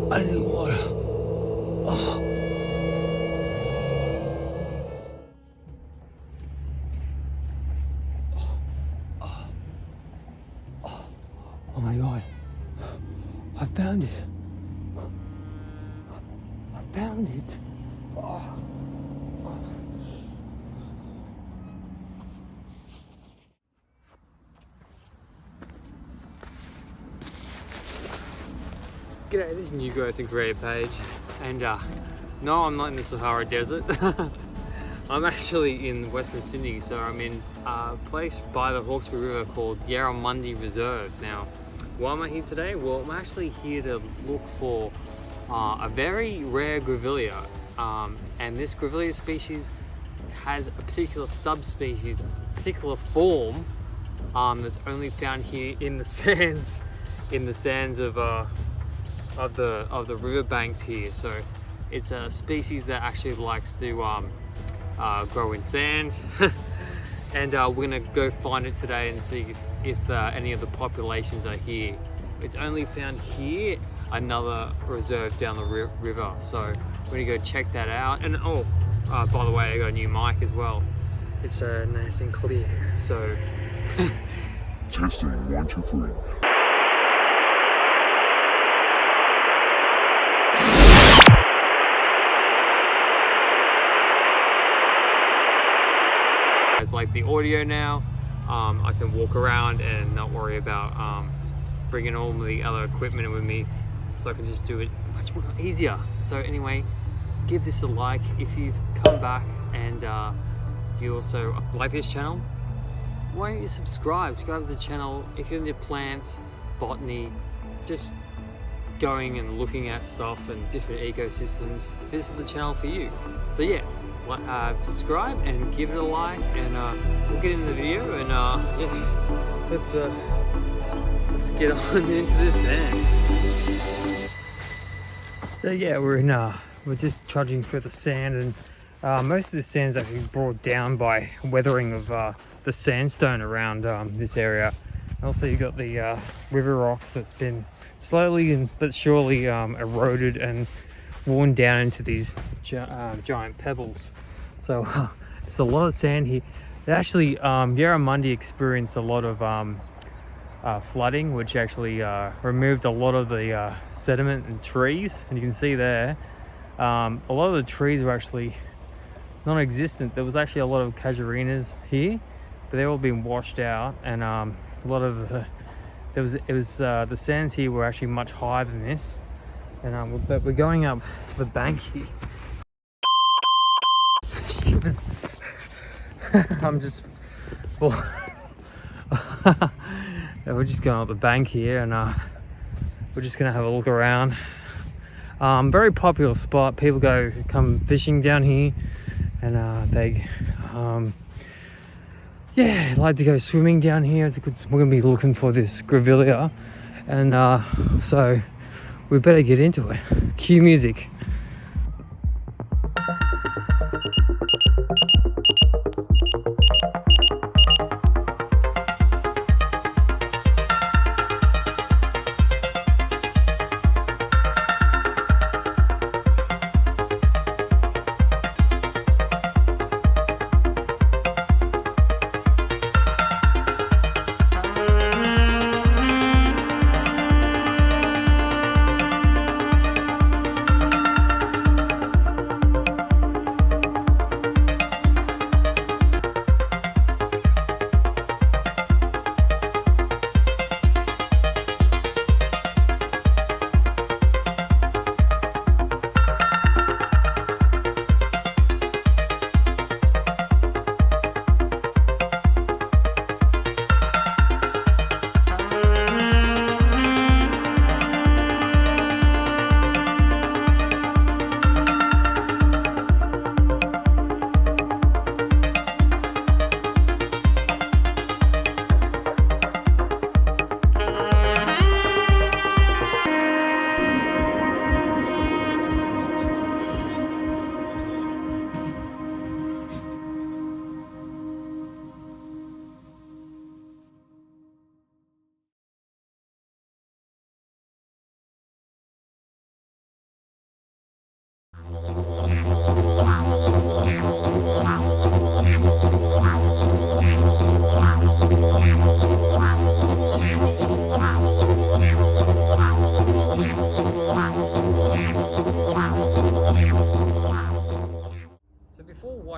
I need water. Oh. Oh my god. I found it. I found it. Oh. G'day, this is New Growth and Career page, and no, I'm not in the Sahara Desert. I'm actually in Western Sydney, so I'm in a place by the Hawkesbury River called Yarramundi Reserve. Now, why am I here today? Well, I'm actually here to look for a very rare Grevillea, and this Grevillea species has a particular subspecies, a particular form that's only found here in the sands, of the riverbanks here. So it's a species that actually likes to grow in sand. And we're gonna go find it today and see if any of the populations are here. It's only found here, another reserve down the river. So we're gonna go check that out. And by the way, I got a new mic as well. It's nice and clear. So testing 1, 2, 3. like the audio now. I can walk around and not worry about bringing all the other equipment with me, so I can just do it much more easier. So anyway, give this a like if you've come back, and you also like this channel. Why don't you subscribe to the channel if you're into plants, botany, just going and looking at stuff and different ecosystems. This is the channel for you. So yeah, subscribe and give it a like, and we'll get into the video, and yeah, let's get on into this sand. So yeah, we're just trudging through the sand, and most of the sand is actually brought down by weathering of the sandstone around this area. Also, you've got the river rocks that's been slowly but surely eroded and worn down into these giant pebbles. So there's a lot of sand here. Actually, Yarramundi experienced a lot of flooding, which actually removed a lot of the sediment and trees. And you can see there, a lot of the trees were actually non-existent. There was actually a lot of casuarinas here, but they've all been washed out, and a lot of the sands here were actually much higher than this. And but we're going up the bank here. I'm just well, we're just going up the bank here, and we're just gonna have a look around. Very popular spot. People come fishing down here, and they yeah, like to go swimming down here. We're gonna be looking for this Grevillea, and so we better get into it. Cue music.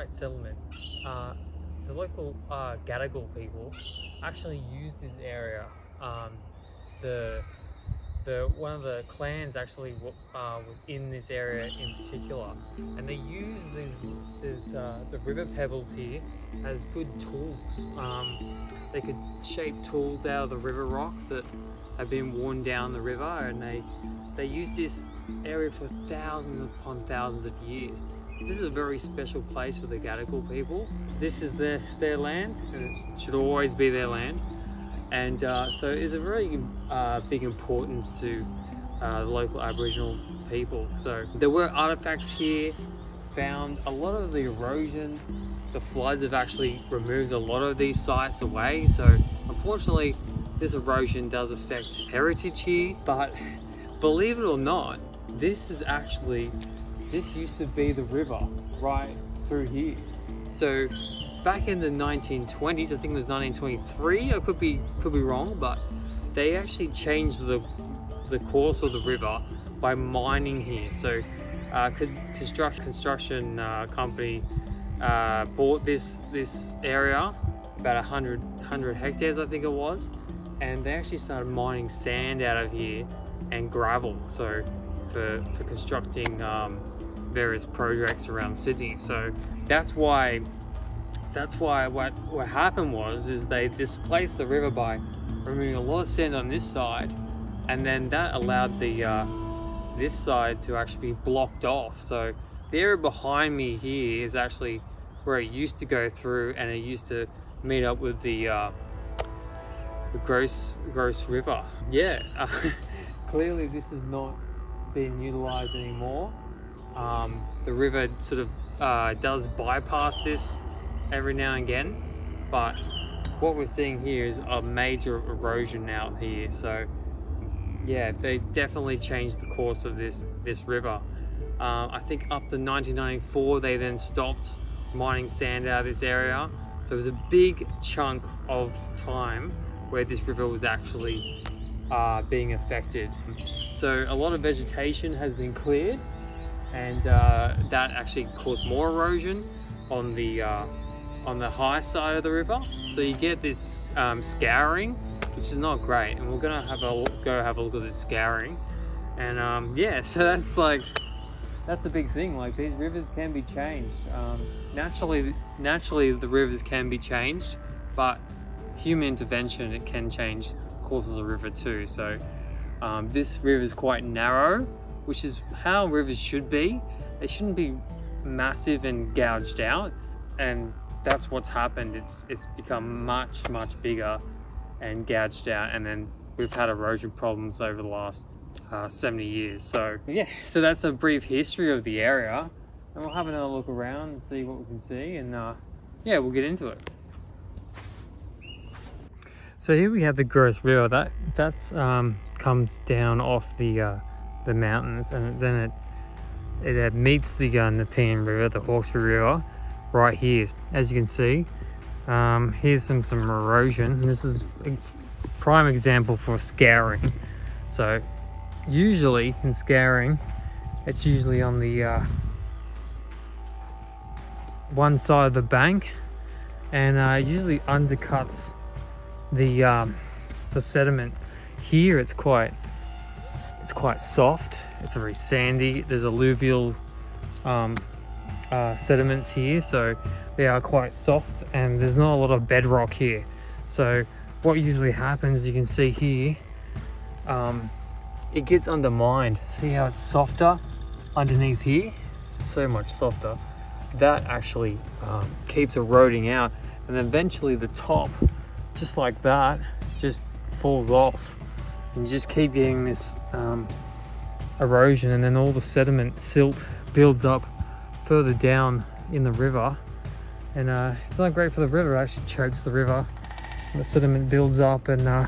white settlement. The local Gadigal people actually used this area. One of the clans actually was in this area in particular, and they used the river pebbles here as good tools. They could shape tools out of the river rocks that have been worn down the river, and they used this area for thousands upon thousands of years. This is a very special place for the Gadigal people. This is their land, and it should always be their land. And so it's a very big importance to the local Aboriginal people. So there were artifacts here, found a lot of the erosion. The floods have actually removed a lot of these sites away. So unfortunately, this erosion does affect heritage here. But believe it or not, this used to be the river right through here. So back in the 1920s, I think it was 1923, I could be wrong, but they actually changed the course of the river by mining here. So construction company bought this area, about 100 hectares I think it was, and they actually started mining sand out of here and gravel, so for constructing various projects around Sydney. So that's why what happened is they displaced the river by removing a lot of sand on this side, and then that allowed this side to actually be blocked off. So the area behind me here is actually where it used to go through, and it used to meet up with the Gross River. Yeah, clearly this is not being utilized anymore. The river sort of does bypass this every now and again, but what we're seeing here is a major erosion out here. So yeah, they definitely changed the course of this river. I think up to 1994 they then stopped mining sand out of this area. So it was a big chunk of time where this river was actually being affected. So a lot of vegetation has been cleared, and that actually caused more erosion on the high side of the river. So you get this scouring, which is not great, and we're gonna go have a look at this scouring. And yeah, so that's a big thing. Like, these rivers can be changed. Naturally the rivers can be changed, but human intervention, it can change courses of river too. So this river is quite narrow, which is how rivers should be. They shouldn't be massive and gouged out, and that's what's happened. It's become much bigger and gouged out, and then we've had erosion problems over the last 70 years. So yeah, so that's a brief history of the area, and we'll have another look around and see what we can see, and yeah, we'll get into it. So here we have the Gross River. That's comes down off the mountains, and then it meets the Nepean River, the Hawkesbury River, right here. As you can see, here's some erosion, and this is a prime example for scouring. So usually in scouring, it's usually on the one side of the bank, and usually undercuts the sediment. Here it's quite soft. It's very sandy. There's alluvial sediments here, so they are quite soft, and there's not a lot of bedrock here. So what usually happens, you can see here, it gets undermined. See how it's softer underneath here? So much softer. That actually keeps eroding out, and eventually the top, just like that, just falls off, and you just keep getting this erosion, and then all the sediment silt builds up further down in the river, and it's not great for the river. It actually chokes the river. The sediment builds up and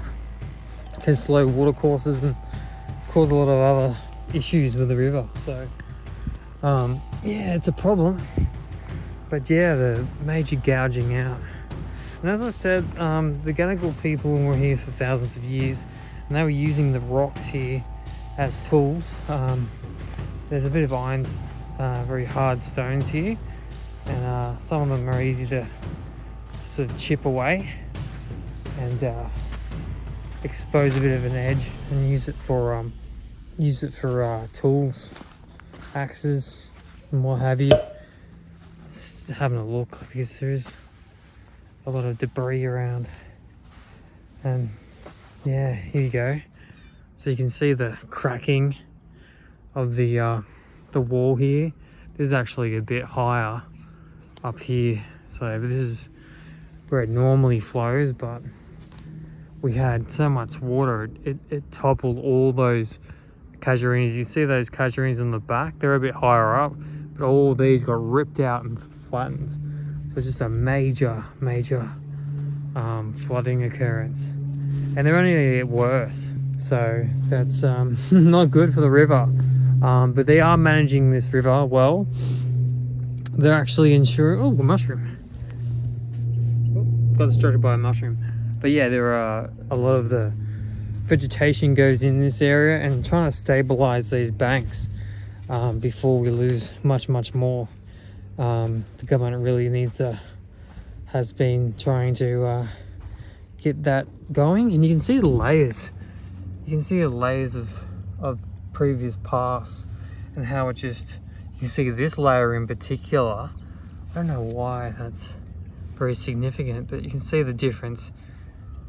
can slow water courses and cause a lot of other issues with the river. So yeah, it's a problem. But yeah, the major gouging out. And as I said, the Gadigal people were here for thousands of years, and they were using the rocks here as tools. There's a bit of iron, very hard stones here, and some of them are easy to sort of chip away and expose a bit of an edge and use it for tools, axes and what have you. Just having a look because there's a lot of debris around, and yeah, here you go. So you can see the cracking of the wall here. This is actually a bit higher up here, so this is where it normally flows, but we had so much water it toppled all those casuarinas. You see those casuarinas in the back, they're a bit higher up, but all these got ripped out and flattened. So it's just a major flooding occurrence, and they're only gonna get worse. So that's not good for the river, but they are managing this river well. They're actually ensuring. Oh, a mushroom. Oh, got distracted by a mushroom. But yeah, there are a lot of the vegetation goes in this area and trying to stabilize these banks before we lose much more. The government really has been trying to get that going, and you can see the layers. You can see the layers of previous paths and how it just, you can see this layer in particular. I don't know why that's very significant, but you can see the difference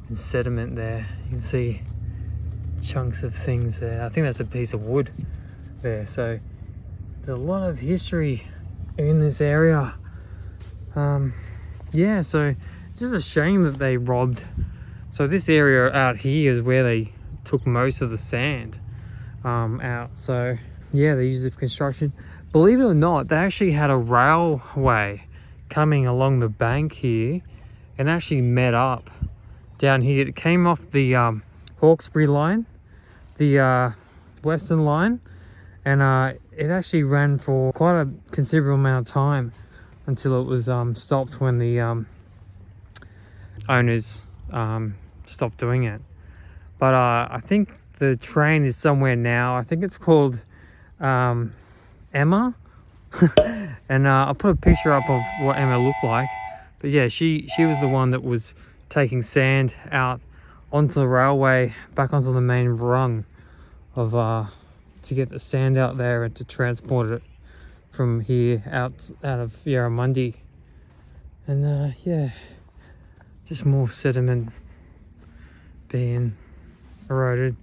in sediment there. You can see chunks of things there. I think that's a piece of wood there. So there's a lot of history in this area. Yeah, so it's just a shame that they robbed. So this area out here is where they took most of the sand out. So yeah, they used it for construction. Believe it or not, they actually had a railway coming along the bank here and actually met up down here. It came off the Hawkesbury line, the Western line, and it actually ran for quite a considerable amount of time until it was stopped when the owners stopped doing it. But I think the train is somewhere now. I think it's called Emma. And I'll put a picture up of what Emma looked like. But yeah, she was the one that was taking sand out onto the railway, back onto the main run of to get the sand out there and to transport it from here out of Yarramundi. And yeah, just more sediment being eroded.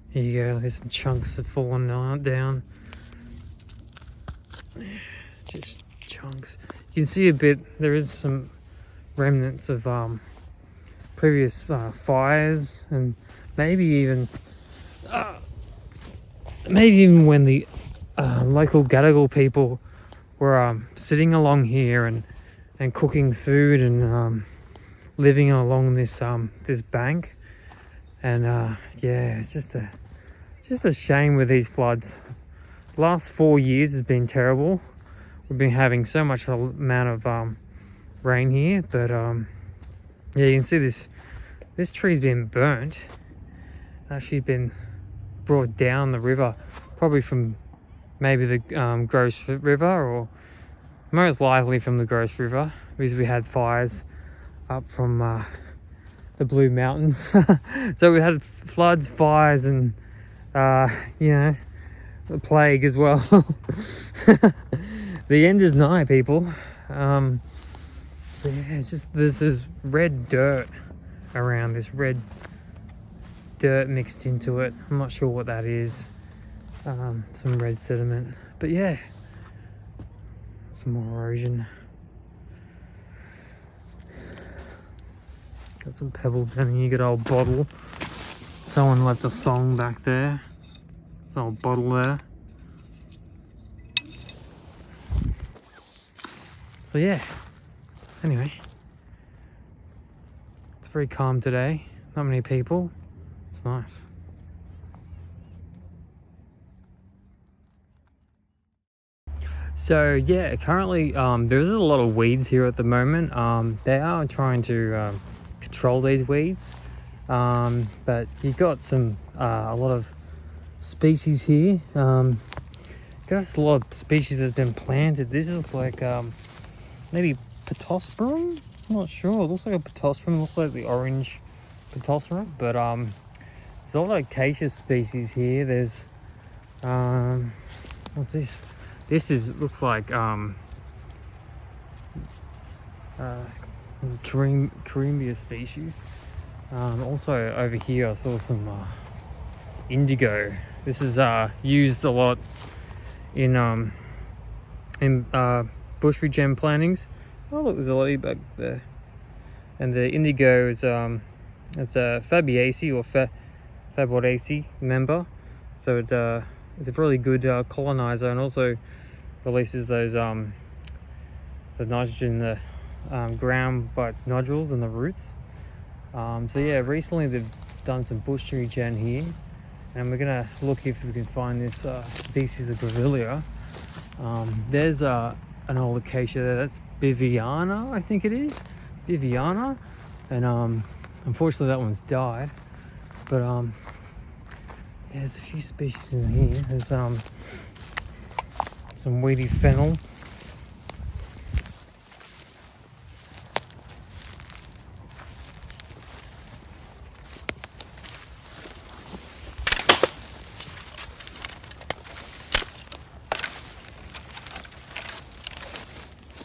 Here you go, there's some chunks that fallen down. Just chunks. You can see a bit, there is some remnants of previous fires, and maybe even when the local Gadigal people were sitting along here and cooking food and living along this this bank. And yeah, it's just a shame with these floods. Last 4 years has been terrible. We've been having so much amount of rain here, but yeah, you can see this tree's been burnt. Actually been brought down the river, probably from maybe the Gross River, or most likely from the Gross River, because we had fires up from the Blue Mountains. So we had floods, fires, and you know, the plague as well. The end is nigh, people. So yeah, it's just there's this red dirt around, this red dirt mixed into it. I'm not sure what that is. Some red sediment, but yeah, some more erosion. Got some pebbles down here. Good old bottle. Someone left a thong back there. It's an old bottle there. So yeah, anyway, it's very calm today. Not many people. It's nice. So yeah, currently there's a lot of weeds here at the moment. They are trying to control these weeds, but you've got some a lot of species here. There's a lot of species that's been planted. This is like maybe Pittosporum? I'm not sure. It looks like a Pittosporum. Looks like the orange Pittosporum. But there's a lot of acacia species here. There's what's this? This looks like Grevillea species. Also over here I saw some indigo. This is used a lot in bush regen plantings. Oh look, there's a lady back there. And the indigo is it's a Fabaceae or Fabaceae member, so it's a really good colonizer, and also releases those the nitrogen in the ground by its nodules and the roots. So yeah, recently they've done some bush regen here, and we're gonna look if we can find this species of Grevillea. There's an old acacia there. That's Biviana, I think it is. Biviana, and unfortunately that one's died. But yeah, there's a few species in here. There's some weedy fennel.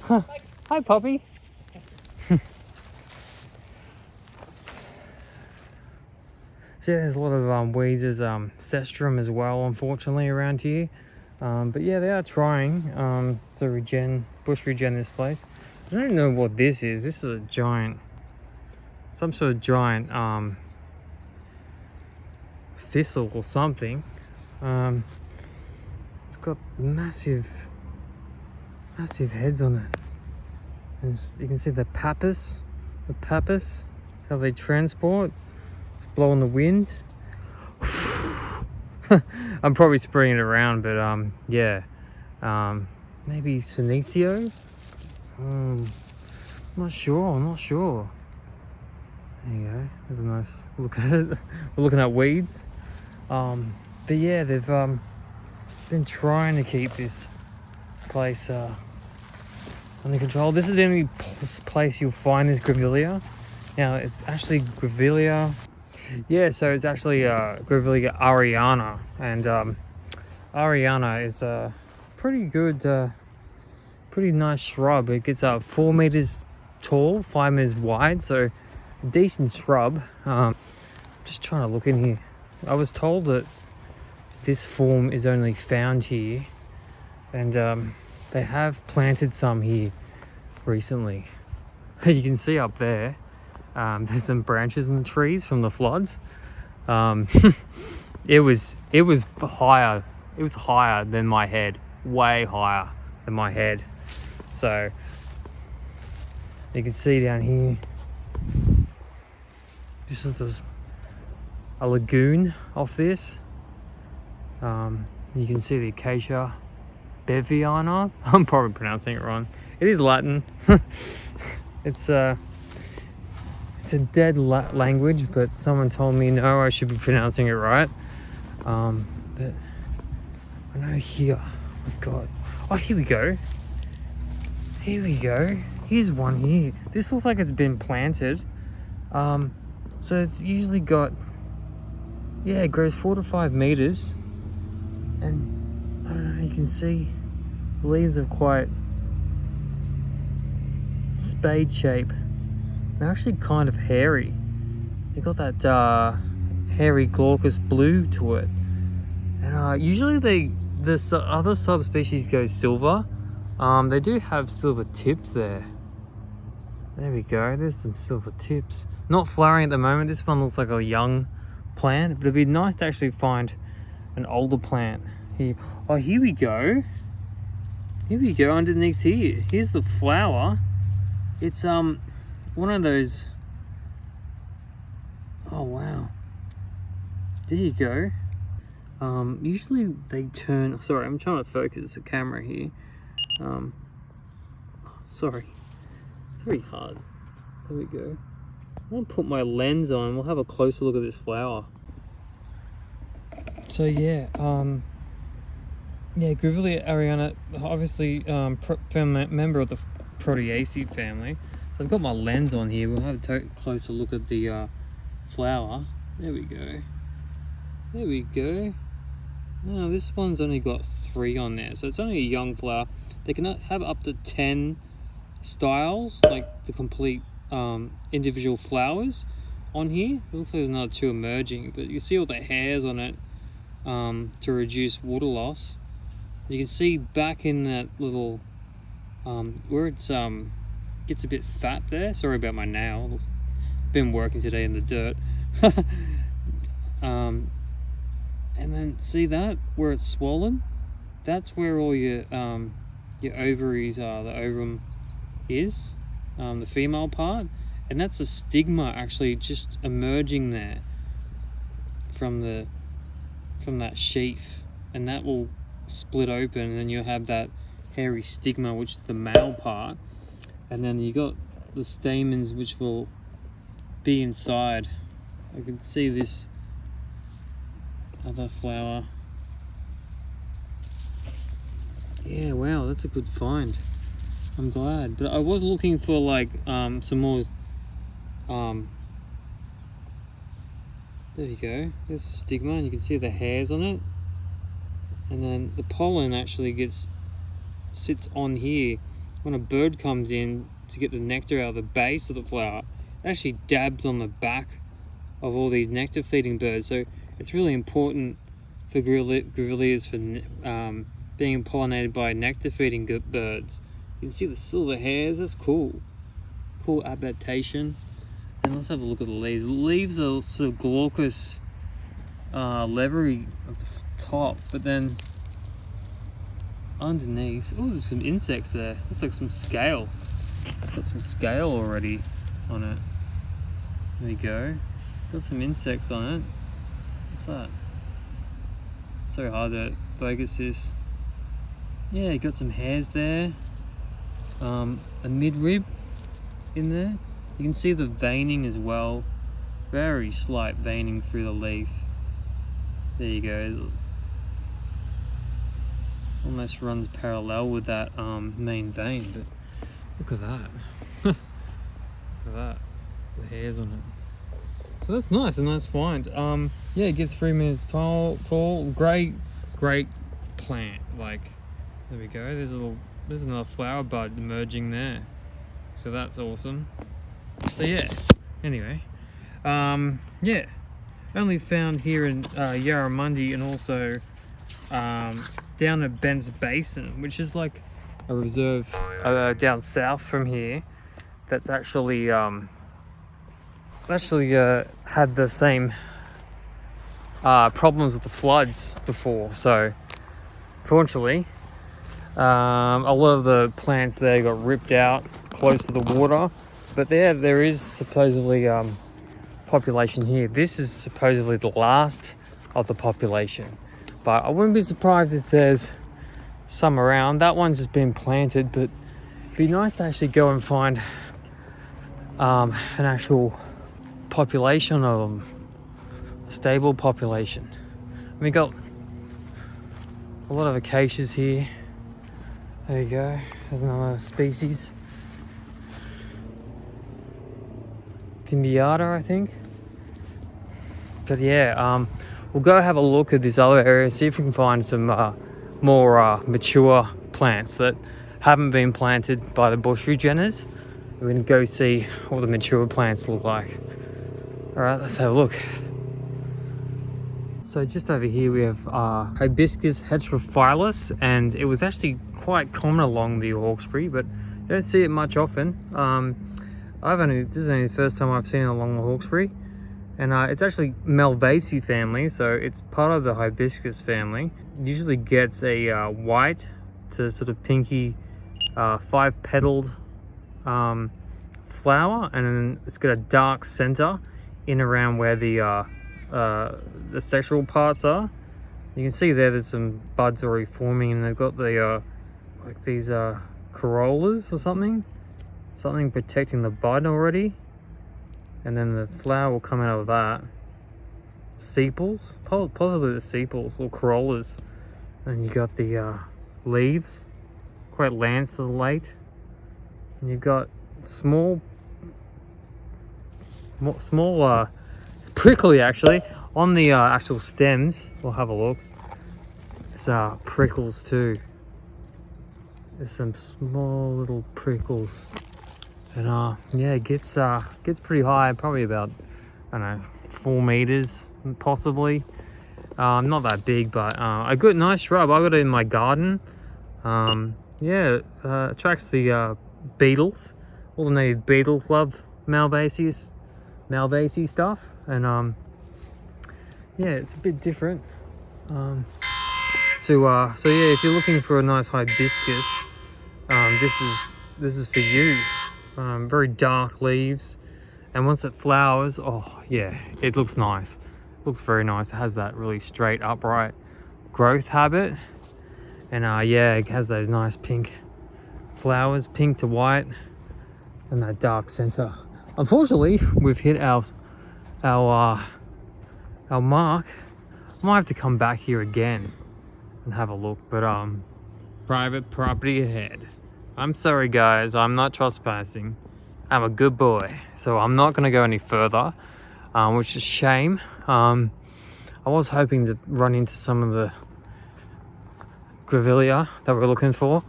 Huh. Hi, puppy. So yeah, there's a lot of weeds. There's cestrum as well, unfortunately, around here. But yeah, they are trying to bush regen this place. I don't know what this is. This is a giant, some sort of giant thistle or something. It's got massive heads on it. And you can see the pappus, how they transport. It's blowing the wind. I'm probably spraying it around, but yeah, maybe Senecio. I'm not sure. There you go. There's a nice look at it. We're looking at weeds. But yeah, they've been trying to keep this place under control. This is the only place you'll find this Grevillea. Now it's actually Grevillea. Yeah, so it's actually Grevillea ariana, and ariana is a pretty good, pretty nice shrub. It gets 4 meters tall, 5 meters wide, so a decent shrub. Just trying to look in here. I was told that this form is only found here, and they have planted some here recently. As you can see up there, there's some branches in the trees from the floods. It was higher. It was higher than my head, way higher than my head. So you can see down here, this is a lagoon off this. You can see the acacia Beviana. I'm probably pronouncing it wrong. It is Latin. It's a dead language, but someone told me no, I should be pronouncing it right. But I know here. Oh my god. Oh, here we go. Here's one here. This looks like it's been planted. So it's usually got, yeah, it grows 4 to 5 meters, and I don't know, you can see the leaves are quite spade shape. They're actually kind of hairy. They got that hairy glaucous blue to it, and usually the other subspecies go silver. They do have silver tips there. There we go. There's some silver tips. Not flowering at the moment. This one looks like a young plant, but it'd be nice to actually find an older plant here. Oh, here we go. Here we go, underneath here. Here's the flower. It's one of those. Oh wow. There you go. Usually they turn. Sorry, I'm trying to focus the camera here. Sorry. It's very hard. There we go. I'll put my lens on. We'll have a closer look at this flower. So yeah, yeah, Grevillea ariana, obviously member of the Proteaceae family. So I've got my lens on here. We'll have a closer look at the flower. There we go. There we go. Oh, this one's only got 3 on there, so it's only a young flower. They can have up to 10 styles, like the complete individual flowers on here. It looks like there's another 2 emerging, but you see all the hairs on it to reduce water loss. You can see back in that little where it's gets a bit fat there. Sorry about my nail. Been working today in the dirt. And then see that where it's swollen? That's where all your ovaries are. The ovum is the female part, and that's a stigma actually just emerging there from that sheath, and that will split open, and then you'll have that hairy stigma, which is the male part, and then you got the stamens which will be inside. I can see this other flower. Yeah, wow, that's a good find. I'm glad, but I was looking for like some more. There you go. There's the stigma, and you can see the hairs on it, and then the pollen actually sits on here. When a bird comes in to get the nectar out of the base of the flower, it actually dabs on the back of all these nectar feeding birds. So it's really important for Grevilleas for being pollinated by nectar feeding birds. You can see the silver hairs. That's cool. Cool adaptation. And let's have a look at the leaves. The leaves are sort of glaucous, leathery at the top, but then underneath, oh, there's some insects there. Looks like some scale. It's got some scale already on it. There you go. Got some insects on it. What's that? So hard to focus this. Yeah, got some hairs there. A midrib in there. You can see the veining as well. Very slight veining through the leaf. There you go. Almost runs parallel with that main vein, but look at that. Look at that. The hairs on it. So that's nice, a nice find. Yeah, it gets 3 meters tall. Great plant. Like, there we go. There's another flower bud emerging there. So that's awesome. So yeah. Anyway, yeah. Only found here in Yarramundi, and also down at Bent's Basin, which is like a reserve down south from here. That's actually had the same problems with the floods before. So fortunately, a lot of the plants there got ripped out close to the water, but there is supposedly population here. This is supposedly the last of the population, but I wouldn't be surprised if there's some around. That one's just been planted, but it'd be nice to actually go and find an actual population of them, a stable population. We got a lot of acacias here. There you go, there's another species. Timbiata, I think. But yeah, we'll go have a look at this other area, see if we can find some more mature plants that haven't been planted by the bush regeners. We're gonna go see what the mature plants look like. All right, let's have a look. So just over here we have Hibiscus heterophyllus, and it was actually quite common along the Hawkesbury, but you don't see it much often. This is only the first time I've seen it along the Hawkesbury, and it's actually Malvaceae family, so it's part of the Hibiscus family. It usually gets a white to sort of pinky 5-petaled flower, and then it's got a dark center in around where the sexual parts are. You can see there's some buds already forming, and they've got the like these corollas or something protecting the bud already, and then the flower will come out of that. Sepals, possibly the sepals or corollas, and you got the leaves, quite lanceolate. And you've got small, it's prickly actually on the actual stems. We'll have a look. There's prickles too. There's some small little prickles, and yeah, it gets pretty high, probably about, I don't know, 4 meters possibly. Not that big, but a good nice shrub. I got it in my garden. Yeah, attracts the beetles. All the native beetles love Malvaceae stuff, and yeah, it's a bit different. So yeah, if you're looking for a nice hibiscus, this is for you. Very dark leaves, and once it flowers, oh yeah, it looks nice. It looks very nice. It has that really straight, upright growth habit, and yeah, it has those nice pink flowers, pink to white, and that dark center. Unfortunately, we've hit our mark. I might have to come back here again and have a look, but private property ahead. I'm sorry guys, I'm not trespassing. I'm a good boy, so I'm not gonna go any further, which is a shame. I was hoping to run into some of the Grevillea that we're looking for,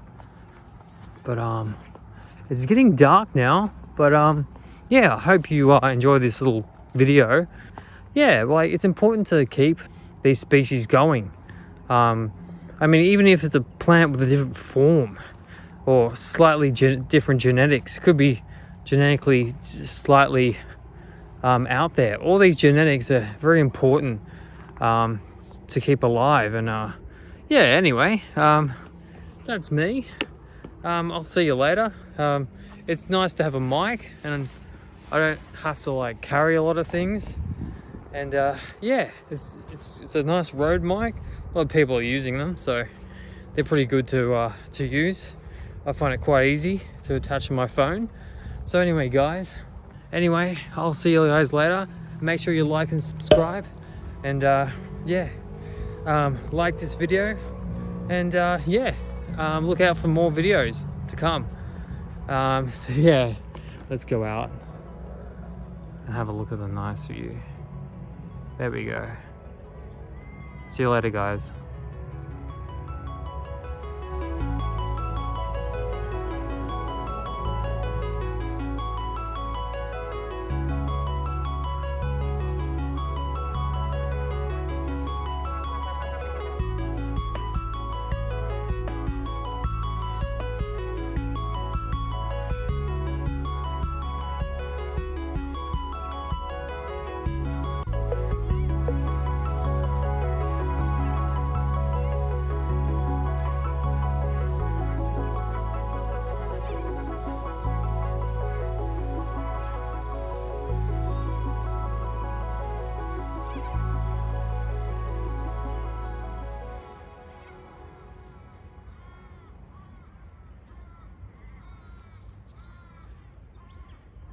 but it's getting dark now. But yeah, I hope you enjoy this little video. Yeah, like, it's important to keep these species going. I mean, even if it's a plant with a different form or slightly different genetics, could be genetically slightly out there. All these genetics are very important to keep alive. And yeah, anyway, that's me. I'll see you later. It's nice to have a mic, and I don't have to like carry a lot of things. And yeah, it's a nice Rode mic. A lot of people are using them, so they're pretty good to use. I find it quite easy to attach to my phone. So anyway, guys, I'll see you guys later. Make sure you like and subscribe, and yeah, like this video, and yeah, look out for more videos to come. So yeah, let's go out and have a look at the nice view. There we go. See you later, guys.